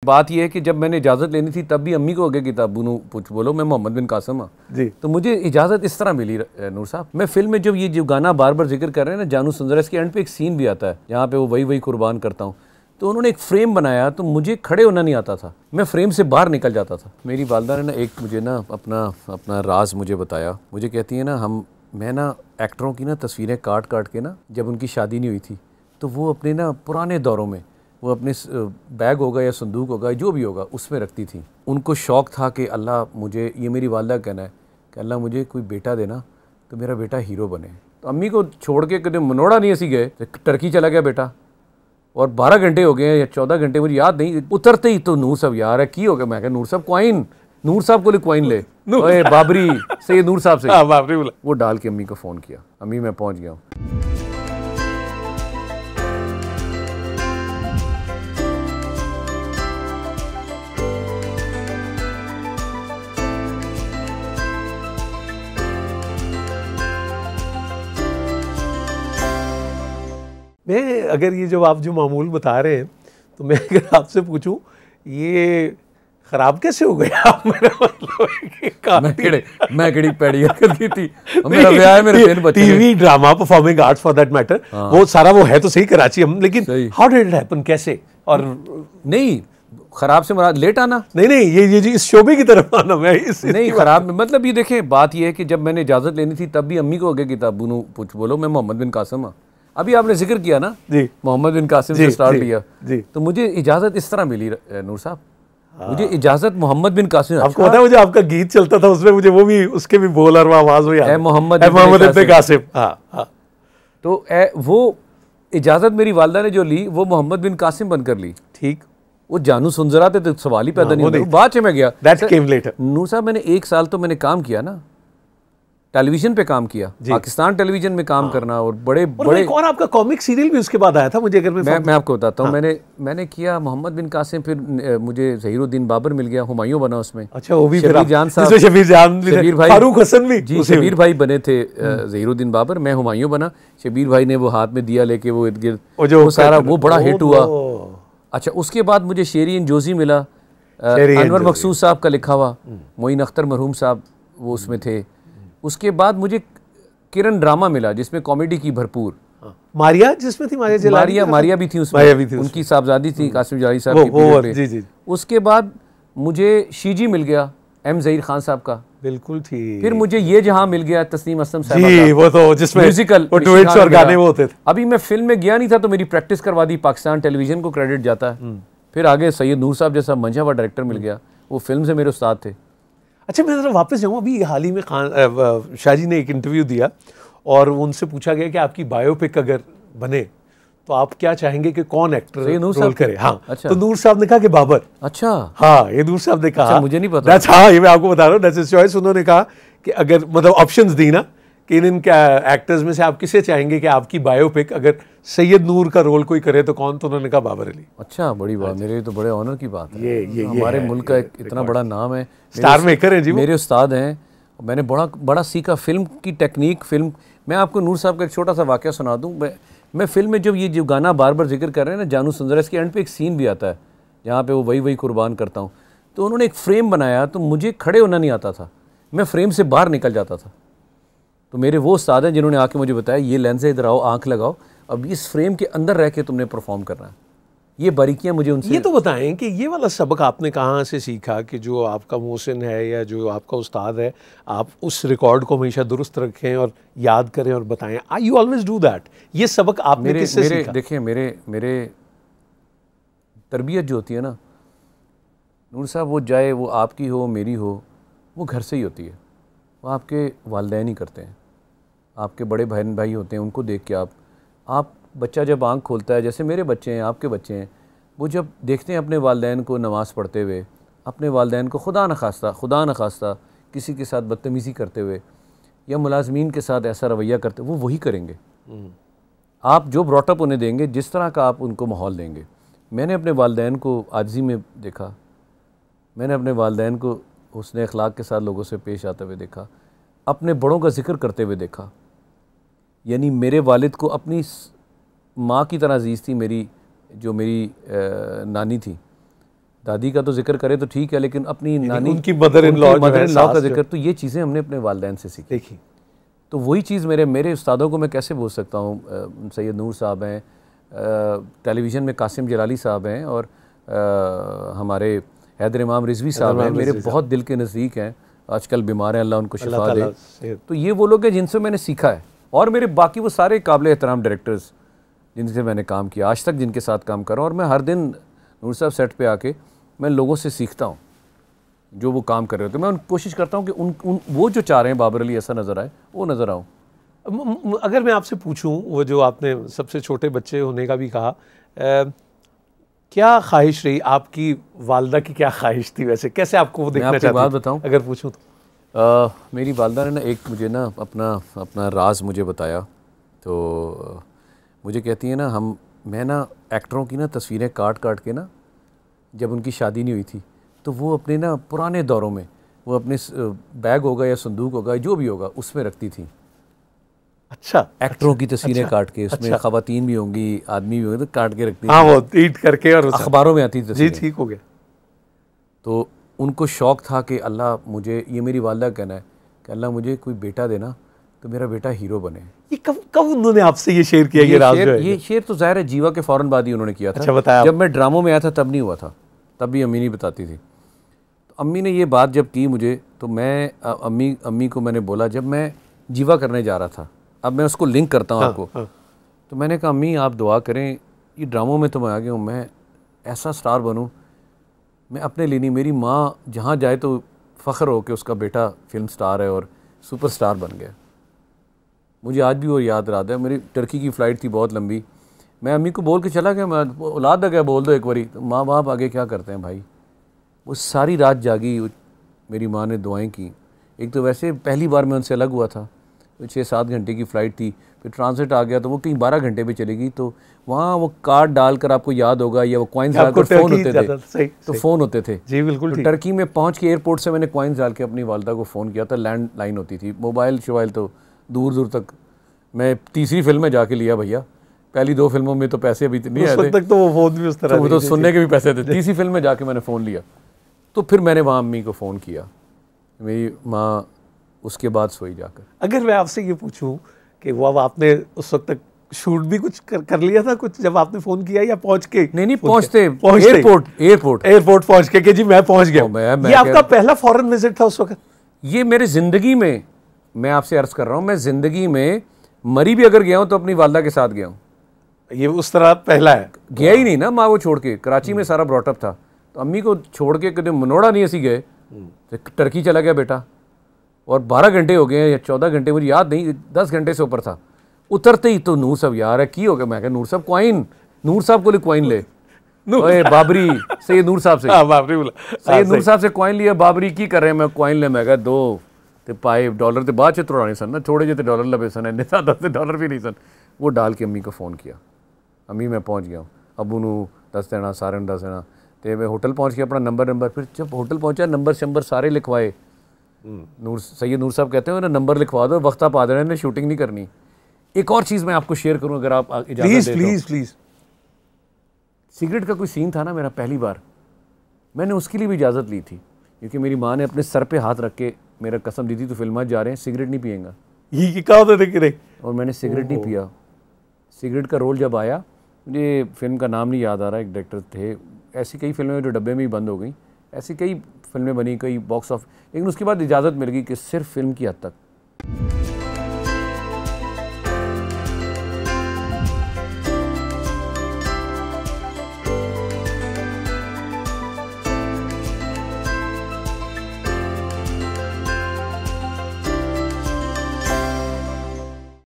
बात यह है कि जब मैंने इजाज़त लेनी थी तब भी अम्मी को अगे किताब नू पूछ बोलो मैं मोहम्मद बिन कासिम हाँ जी। तो मुझे इजाज़त इस तरह मिली नूर साहब। मैं फिल्म में जब ये जो गाना बार बार जिक्र कर रहे हैं ना जानू सुंदर, इसके एंड पे एक सीन भी आता है जहाँ पे वो वही वही कुर्बान करता हूँ, तो उन्होंने एक फ्रेम बनाया तो मुझे खड़े होना नहीं आता था, मैं फ्रेम से बाहर निकल जाता था। मेरी वालदा ने ना एक मुझे ना अपना राज मुझे बताया, मुझे कहती है ना मैं ना एक्टरों की ना तस्वीरें काट काट के ना जब उनकी शादी नहीं हुई थी तो वो अपने ना पुराने दौरों में वो अपने बैग होगा या संदूक होगा जो भी होगा उसमें रखती थी। उनको शौक़ था कि अल्लाह मुझे, ये मेरी वालदा कहना है कि अल्लाह मुझे कोई बेटा देना तो मेरा बेटा हीरो बने। तो अम्मी को छोड़ के कभी मनोड़ा नहीं ऐसी गए, टर्की चला गया बेटा और 12 घंटे हो गए या 14 घंटे मुझे याद नहीं, उतरते ही तो नूर साहब यार है की हो गया। मैं कहा नूर साहब क्वाइन, नूर साहब को ले क्वाइन ले ओए बाबरी से नूर साहब से बाबरी बोला। वो डाल के अम्मी को फ़ोन किया, अम्मी मैं पहुँच गया हूँ। मैं अगर ये जो आप जो मामूल बता रहे हैं तो मैं अगर आपसे पूछूं ये खराब कैसे हो गया आप मेरा मतलब मैं केड़ी पैड़ी हरकत की थी, मेरा ब्याह है, मेरे 3 बच्चे, TV drama performing arts for that matter वो सारा वो है तो सही कराची हम, लेकिन हाउ डिड इट हैपन कैसे? और नहीं खराब से मुराद लेट आना नहीं ये जी इस शोबे की तरफ आना मैं इस नहीं खराब मतलब ये देखें बात ये है कि जब मैंने इजाज़त लेनी थी तब भी अम्मी को अगे किताब नू पूछ बोलो मैं मोहम्मद बिन कासिम हाँ। अभी आपने जिक्र किया ना जी मोहम्मद बिन कासिम से स्टार्ट किया जी, तो मुझे इजाज़त इस तरह मिली नूर साहब, मुझे इजाज़त मोहम्मद बिन कासिम। आपको पता है मुझे आपका गीत चलता था उसमें मुझे वो भी उसके भी बोल और आवाज़ हुई है मोहम्मद बिन कासिम। हाँ तो वो इजाज़त मेरी वालदा ने जो ली वो मोहम्मद बिन कासिम बनकर ली। ठीक, वो जानू सुंजरा थे तो सवाल ही पैदा नहीं होता, बाद में गया दैट केम लेटर। नूर साहब मैंने 1 साल तो मैंने काम किया ना, टेलीविजन पे काम किया, पाकिस्तान टेलीविजन में काम करना और बड़े और आपका कॉमिक सीरियल भी उसके बाद आया था मुझे, अगर मैं आपको बताता हूँ। मैंने किया मोहम्मद बिन कासिम, फिर मुझे ज़हीरुद्दीन बाबर मिल गया, हुमायूं बना उसमें। अच्छा वो भी शबीर जान साहब, शबीर भाई, फारूक हसन भी जी शबीर भाई बने थे ज़हीरुद्दीन बाबर, मैं हुमायूं बना, शबीर भाई ने वो हाथ में दिया लेके वो इर्द गिर्द वो सारा वो बड़ा हिट हुआ। अच्छा उसके बाद मुझे शेरी जोशी मिला, अनवर मकसूद साहब का लिखा हुआ, मोइन अख्तर मरहूम साहब वो उसमें थे। उसके बाद मुझे किरण ड्रामा मिला जिसमें कॉमेडी की भरपूर, मारिया जिसमें थी मारिया भी थी उसमें, उनकी साहबजादी थी कासिम जारी साहब की पीरियड पे। उसके बाद मुझे शीजी मिल गया एम ज़हीर खान साहब का, बिल्कुल ठीक। फिर मुझे ये जहां मिल गया तस्नीम असलम साहब का, वो तो जिसमें म्यूजिकल वो डुएट्स और गाने वो होते थे। अभी मैं फिल्म में गया नहीं था तो मेरी प्रैक्टिस करवा दी, पाकिस्तान टेलीविजन को क्रेडिट जाता है। फिर आगे सैयद नूर साहब जैसा मंझा हुआ डायरेक्टर मिल गया, वो फिल्म से मेरे उस्ताद थे। अच्छा मैं ज़रा वापस जाऊँ, अभी हाल ही में शाहजी ने एक इंटरव्यू दिया और उनसे पूछा गया कि आपकी बायोपिक अगर बने तो आप क्या चाहेंगे कि कौन एक्टर रोल करे? हाँ अच्छा। तो नूर साहब ने कहा कि बाबर। अच्छा हाँ ये नूर साहब ने कहा। अच्छा, मुझे नहीं पता। हाँ ये मैं आपको बता रहा हूँ, दैट्स हिज चॉइस। उन्होंने कहा कि अगर मतलब ऑप्शंस दी ना कि इन एक्टर्स में से आप किसे चाहेंगे कि आपकी बायोपिक अगर सैयद नूर का रोल कोई करे तो कौन? तो उन्होंने कहा बाबर अली। अच्छा बड़ी बात, मेरे लिए तो बड़े ऑनर की बात है। ये हमारे मुल्क का इतना बड़ा नाम है, स्टार मेकर है जी, मेरे उस्ताद हैं, मैंने बड़ा सीखा फिल्म की टेक्निक। फिल्म मैं आपको नूर साहब का एक छोटा सा वाक़या सुना दूँ। मैं फिल्म में जब ये जो गाना बार बार जिक्र कर रहे हैं ना जानू सुंदर, इसके एंड पे एक सीन भी आता है जहाँ पे वो वही वही कुर्बान करता हूँ, तो उन्होंने एक फ्रेम बनाया तो मुझे खड़े होना नहीं आता था, मैं फ्रेम से बाहर निकल जाता था। तो मेरे वो उस्ताद हैं जिन्होंने आके मुझे बताया ये लेंस है, इधर आओ, आँख लगाओ, अब इस फ्रेम के अंदर रह के तुमने परफॉर्म करना है। ये बारीकियां मुझे उनसे। ये तो बताएं कि ये वाला सबक आपने कहाँ से सीखा कि जो आपका मोहसिन है या जो आपका उस्ताद है, आप उस रिकॉर्ड को हमेशा दुरुस्त रखें और याद करें और बताएं? आई यू ऑलवेज डू दैट? ये सबक आपने किससे सीखा? देखिए मेरे तरबियत जो होती है ना नूर साहब, वो चाहे वो आपकी हो मेरी हो, वो घर से ही होती है। वो आपके वालिदैन ही करते हैं, आपके बड़े बहन भाई होते हैं, उनको देख के आप बच्चा जब आँख खोलता है, जैसे मेरे बच्चे हैं, आपके बच्चे हैं, वो जब देखते हैं अपने वालिदैन को नमाज़ पढ़ते हुए, अपने वालिदैन को खुदा न खास्ता किसी के साथ बदतमीज़ी करते हुए या मुलाजमीन के साथ ऐसा रवैया करते, वो वही करेंगे। आप जो ब्रॉटअप उन्हें देंगे, जिस तरह का आप उनको माहौल देंगे। मैंने अपने वालिदैन को आजिज़ी में देखा, मैंने अपने वालिदैन को हुस्न अखलाक के साथ लोगों से पेश आते हुए देखा, अपने बड़ों का जिक्र करते हुए देखा। यानी मेरे वालिद को अपनी माँ की तरह अजीज़ थी मेरी, जो मेरी नानी थी, दादी का तो जिक्र करे तो ठीक है, लेकिन अपनी नानी, उनकी मदर इन लॉ का जिक्र, तो ये चीज़ें हमने अपने वालिदैन से सीखी। देखी तो वही चीज़ मेरे उस्तादों को मैं कैसे बोल सकता हूँ। सैयद नूर साहब हैं, टेलीविज़न में कासिम जलाली साहब हैं, और हमारे हैदर इमाम रिजवी साहब हैं, मेरे बहुत दिल के नज़दीक हैं, आजकल बीमार हैं, अल्लाह उनको शिफा दे। तो ये वो लोग हैं जिनसे मैंने सीखा है, और मेरे बाकी वो सारे काबिल एहतराम डायरेक्टर्स जिनसे मैंने काम किया आज तक, जिनके साथ काम कर रहा हूँ। और मैं हर दिन नूर साहब सेट पे आके मैं लोगों से सीखता हूँ जो वो काम कर रहे होते हैं। मैं कोशिश करता हूँ कि उन वो जो चाह रहे हैं बाबर अली ऐसा नज़र आए, वो नज़र आऊँ। अगर मैं आपसे पूछूं, वो जो आपने सबसे छोटे बच्चे होने का भी कहा, क्या ख्वाहिश रही आपकी? वालदा की क्या ख्वाहिश थी वैसे? कैसे आपको वो देखना चाहती? बात बताऊं अगर पूछूं तो मेरी वालदा ने ना एक मुझे ना अपना राज मुझे बताया। तो मुझे कहती है ना, मैं ना एक्टरों की ना तस्वीरें काट के ना, जब उनकी शादी नहीं हुई थी तो वो अपने ना पुराने दौरों में वो अपने बैग होगा या संदूक होगा जो भी होगा उसमें रखती थी। अच्छा, एक्टरों की तस्वीरें काट के, उसमें खवातीन भी होंगी, आदमी भी होंगे, तो काट के रखती। हाँ, वो ईट करके और अखबारों में आती थी। जी, ठीक हो गया। तो उनको शौक़ था कि अल्लाह मुझे, ये मेरी वालदा कहना है कि अल्लाह मुझे कोई बेटा देना तो मेरा बेटा हीरो बने। ये कब उन्होंने आपसे ये शेयर किया? ये शेर तो ज़ाहिर है जीवा के फ़ौरन बाद ही उन्होंने किया था। अच्छा, बताया। जब मैं ड्रामों में आया था तब नहीं हुआ था, तब भी अम्मी नहीं बताती थी। तो अम्मी ने ये बात जब की मुझे, तो मैं अम्मी को मैंने बोला, जब मैं जीवा करने जा रहा था, अब मैं उसको लिंक करता हूँ आपको। तो मैंने कहा अम्मी आप दुआ करें, ये ड्रामों में तो मैं आ गया हूँ, मैं ऐसा स्टार बनूँ, मैं अपने लिए नहीं, मेरी माँ जहाँ जाए तो फ़ख्र हो कि उसका बेटा फिल्म स्टार है और सुपर स्टार बन गया। मुझे आज भी वो याद रहा है। मेरी टर्की की फ़्लाइट थी बहुत लंबी, मैं अम्मी को बोल के चला गया, मैं औलाद आ गया बोल दो एक बारी, तो माँ बाप आगे क्या करते हैं भाई। वो सारी रात जागी, मेरी माँ ने दुआएं की। एक तो वैसे पहली बार मैं उनसे अलग हुआ था, 6-7 घंटे की फ़्लाइट थी, फिर ट्रांसिट आ गया तो वो कहीं 12 घंटे पे चलेगी। तो वहाँ वो कार्ड डालकर, आपको याद होगा, या वो कॉइन्स डालकर फ़ोन होते थे, तो फ़ोन होते थे। जी बिल्कुल। तो टर्की में पहुँच के एयरपोर्ट से मैंने कॉइन्स डाल के अपनी वालदा को फ़ोन किया था। लैंड लाइन होती थी, मोबाइल शोबाइल तो दूर दूर तक। मैं तीसरी फिल्म में जाके लिया भैया, पहली 2 फिल्मों में तो पैसे अभी नहीं आए थे, तक तो वो फ़ोन भी उस तरह, तो सुनने के भी पैसे थे। तीसरी फिल्म में जाके मैंने फ़ोन लिया, तो फिर मैंने वहाँ अम्मी को फ़ोन किया, मेरी माँ उसके बाद सोई जाकर। अगर मैं आपसे ये पूछूं कि वो अब आपने उस वक्त तक शूट भी कुछ कर लिया था कुछ जब आपने फ़ोन किया, या पहुंच के? नहीं, पहुंचते एयरपोर्ट पहुंच के कि जी मैं पहुंच गया। ये आपका पहला फॉरेन विजिट था उस वक्त? ये मेरे ज़िंदगी में, मैं आपसे अर्ज़ कर रहा हूँ, मैं ज़िंदगी में मरी भी अगर गया हूँ तो अपनी वालदा के साथ गया हूँ। ये उस तरह पहला है? गया ही नहीं ना, माँ वो छोड़ के, कराची में सारा ब्रॉटअप था, तो अम्मी को छोड़ के कभी मनोड़ा नहीं ऐसी गए। टर्की चला गया बेटा, और 12 घंटे हो गए या 14 घंटे, मुझे याद नहीं, 10 घंटे से ऊपर था। उतरते ही तो नूर साहब यार है की हो गया, मैं कहा नूर साहब क्वाइन, नूर साहब को क्वाइन ले, बाबरी सैयद नूर साहब से, बाबरी बोला, सैयद नूर साहब से क्वाइन लिया, बाबरी की कर रहे हैं, मैं क्वाइन ले, मैं कहा 2 ते पाए डॉलर ते बाद च तोड़ाने सन ना, थोड़े जे डॉलर लगे सन, इन्ने $10 भी नहीं सन। वो डाल के अम्मी को फ़ोन किया, अम्मी मैं पहुँच गया हूँ, अबू नू दस देना, सारे दस देना। तो मैं होटल पहुँच गया, अपना नंबर, फिर जब होटल पहुँचा नंबर सारे लिखवाए। सैयद नूर साहब कहते हैं ना, नंबर लिखवा दो, वक्त आप आ जाने ने, शूटिंग नहीं करनी। एक और चीज़ मैं आपको शेयर करूं अगर आप इजाज़त दें तो। प्लीज़। सिगरेट का कोई सीन था ना मेरा, पहली बार मैंने उसके लिए भी इजाज़त ली थी, क्योंकि मेरी माँ ने अपने सर पे हाथ रख के मेरा कसम दी थी, तो फिल्म जा रहे हैं, सिगरेट नहीं पिएगा। ये कहा होता था कि नहीं, और मैंने सिगरेट नहीं पिया। सिगरेट का रोल जब आया, मुझे फिल्म का नाम नहीं याद आ रहा, एक डायरेक्टर थे, ऐसी कई फिल्में जो डब्बे में ही बंद हो गई, ऐसी कई फिल्में बनी, कई बॉक्स ऑफ, लेकिन उसके बाद इजाज़त मिल गई कि सिर्फ फिल्म की हद तक